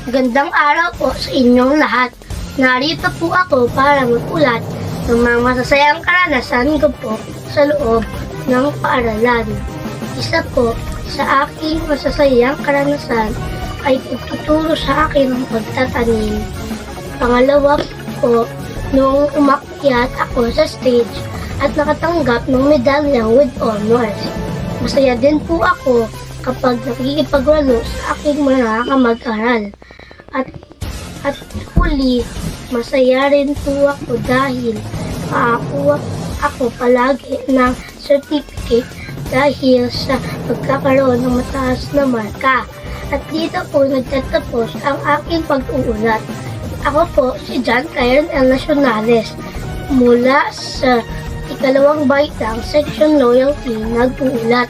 Magandang araw po sa inyong lahat. Narito po ako para mag-ulat ng mga masasayang karanasan ko po sa loob ng paaralan. Isa po sa aking masasayang karanasan ay pagtuturo sa akin ng pagtatanim. Pangalawa po, nung umakyat ako sa stage at nakatanggap ng medalyang with honors. Masaya din po ako kapag nakikipagwalo sa aking mga kamag-aral. At huli, masaya rin po ako dahil makakuha ako palagi ng certificate dahil sa pagkakaroon ng mataas na marka. At dito po nagtatapos ang aking pag-uulat. Ako po si John Kyron L. Nacionales mula sa ikalawang baitang Section Loyalty nag-uulat.